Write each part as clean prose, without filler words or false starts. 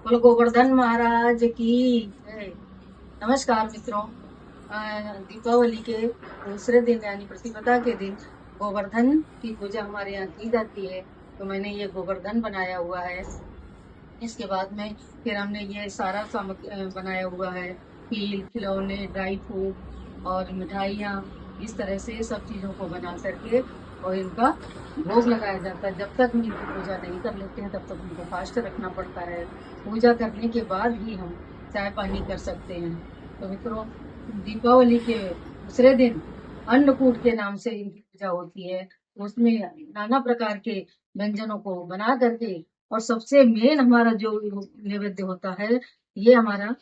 बोलो गोवर्धन महाराज की जय। नमस्कार मित्रों। दीपावली के दूसरे दिन यानी प्रतिपदा के दिन गोवर्धन की पूजा हमारे यहाँ की जाती है। तो मैंने ये गोवर्धन बनाया हुआ है। इसके बाद में फिर हमने ये सारा सामग्री बनाया हुआ है। खील, खिलौने, ड्राई फ्रूट और मिठाइयाँ, इस तरह से सब चीजों को बना करके और इनका भोग लगाया जाता है। जब तक हम इनकी पूजा नहीं कर लेते हैं तब तक उनको फास्ट रखना पड़ता है। पूजा करने के बाद ही हम चाय पानी कर सकते हैं। तो मित्रों, दीपावली के दूसरे दिन अन्नकूट के नाम से इनकी पूजा होती है। उसमें नाना प्रकार के व्यंजनों को बना करके और सबसे मेन हमारा जो नैवेद्य होता है, ये हमारा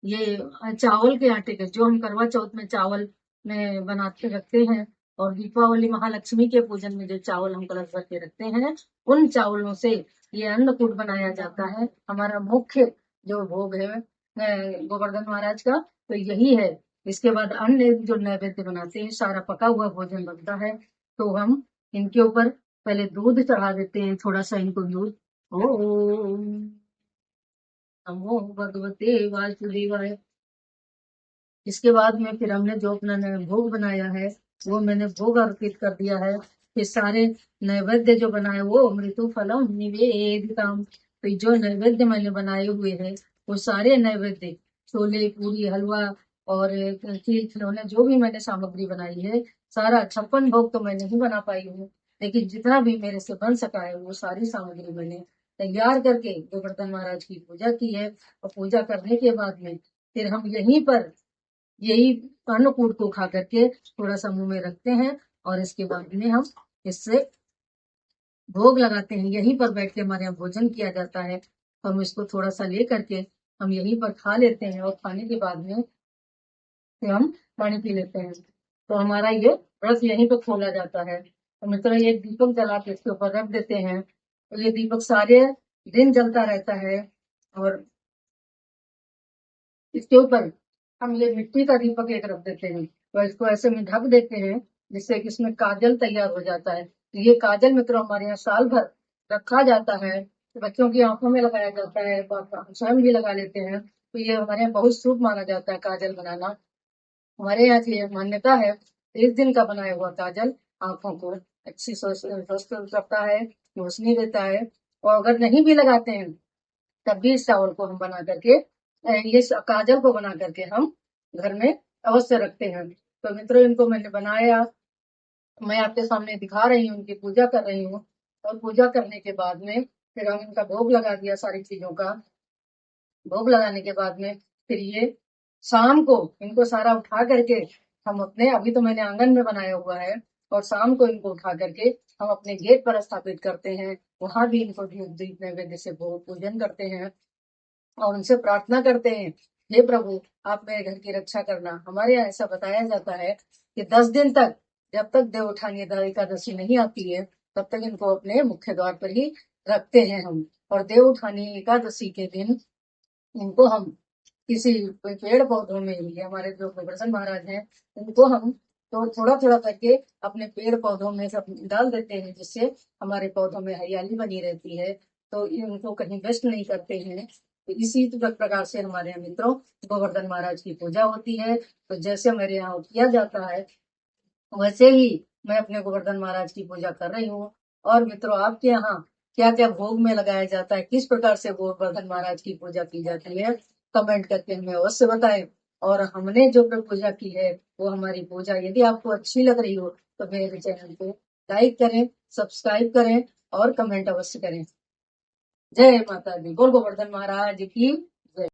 ये चावल के आटे का, जो हम करवा चौथ में चावल में बनाते रखते हैं और दीपावली महालक्ष्मी के पूजन में जो चावल हम कलश भर के रखते हैं, उन चावलों से ये अन्नकूट बनाया जाता है। हमारा मुख्य जो भोग है गोवर्धन महाराज का, तो यही है। इसके बाद अन्य जो नैवेद्य बनाते हैं, सारा पका हुआ भोजन बनता है। तो हम इनके ऊपर पहले दूध चढ़ा देते हैं, थोड़ा सा इनको दूध। ओम नमो भगवते वासुदेवाय। इसके बाद में फिर हमने जो अपना भोग बनाया है, वो मैंने भोग अर्पित कर दिया है। फिर सारे नैवेद्य जो बनाए वो मृत्यु फलम निवेदितम, तो जो नैवेद्य मैंने बनाए हुए हैं वो सारे नैवेद्य, छोले पूरी हलवा और खीर खिलौने, जो भी मैंने सामग्री बनाई है, सारा 56 भोग तो मैं नहीं बना पाई हूँ, लेकिन जितना भी मेरे से बन सका है वो सारी सामग्री मैंने तैयार करके गोवर्धन महाराज की पूजा की है। और पूजा करने के बाद में फिर हम यहीं पर यही अन्नकूट को खा करके थोड़ा सा मुंह में रखते हैं और इसके बाद में हम इससे भोग लगाते हैं। यहीं पर बैठ के हमारे यहाँ भोजन किया जाता है। तो हम इसको थोड़ा सा ले करके हम यहीं पर खा लेते हैं और खाने के बाद में फिर हम पानी पी लेते हैं। तो हमारा ये व्रत यहीं पर खोला जाता है। तो मित्रों, ये दीपक जला के इसके ऊपर रख देते हैं, तो ये दीपक सारे दिन जलता रहता है। और इसके ऊपर हम ये मिट्टी का दीपक एक रख देते हैं, तो इसको ऐसे में ढक देते हैं जिससे कि इसमें काजल तैयार हो जाता है। तो ये काजल मित्रों हमारे यहाँ साल भर रखा जाता है। तो बच्चों की आंखों में लगाया जाता है, हम स्वयं भी लगा लेते हैं। तो ये हमारे यहाँ बहुत शुभ माना जाता है काजल बनाना। हमारे यहाँ की ये मान्यता है, इस दिन का बनाया हुआ काजल आंखों को अच्छी स्वस्थ रखता है, रोशनी देता है। और अगर नहीं भी लगाते हैं तब भी इस चावल को हम बना करके ये काजल को बना करके हम घर में अवश्य रखते हैं। तो मित्रों, इनको मैंने बनाया, मैं आपके सामने दिखा रही हूँ, उनकी पूजा कर रही हूँ। और पूजा करने के बाद में फिर हम इनका भोग लगा दिया सारी चीजों का। भोग लगाने के बाद में फिर ये शाम को इनको सारा उठा करके हम अपने, अभी तो मैंने आंगन में बनाया हुआ है, और शाम को इनको उठा करके हम अपने गेट पर स्थापित करते हैं। वहां भी इनको धूप दीप नैवेद्य से भोग पूजन करते हैं और उनसे प्रार्थना करते हैं, हे प्रभु आप मेरे घर की रक्षा करना। हमारे यहाँ ऐसा बताया जाता है कि 10 दिन तक, जब तक देव उठानी एकादशी नहीं आती है, तब तक इनको अपने मुख्य द्वार पर ही रखते हैं हम। और देव उठानी एकादशी के दिन इनको हम किसी पेड़ पौधों में, ये हमारे जो गोवर्धन महाराज हैं, उनको हम तो थोड़ा थोड़ा करके अपने पेड़ पौधों में सब डाल देते हैं, जिससे हमारे पौधों में हरियाली बनी रहती है। तो इनको कहीं वेस्ट नहीं करते हैं। तो इसी प्रकार से हमारे यहाँ मित्रों गोवर्धन महाराज की पूजा होती है। तो जैसे मेरे यहाँ किया जाता है, वैसे ही मैं अपने गोवर्धन महाराज की पूजा कर रही हूँ। और मित्रों, आपके यहाँ क्या क्या भोग में लगाया जाता है, किस प्रकार से गोवर्धन महाराज की पूजा की जाती है, कमेंट करके हमें अवश्य बताएं। और हमने जो पूजा की है, वो हमारी पूजा यदि आपको अच्छी लग रही हो तो मेरे चैनल को लाइक करें, सब्सक्राइब करें और कमेंट अवश्य करें। जय माता दी। बोल गोवर्धन महाराज की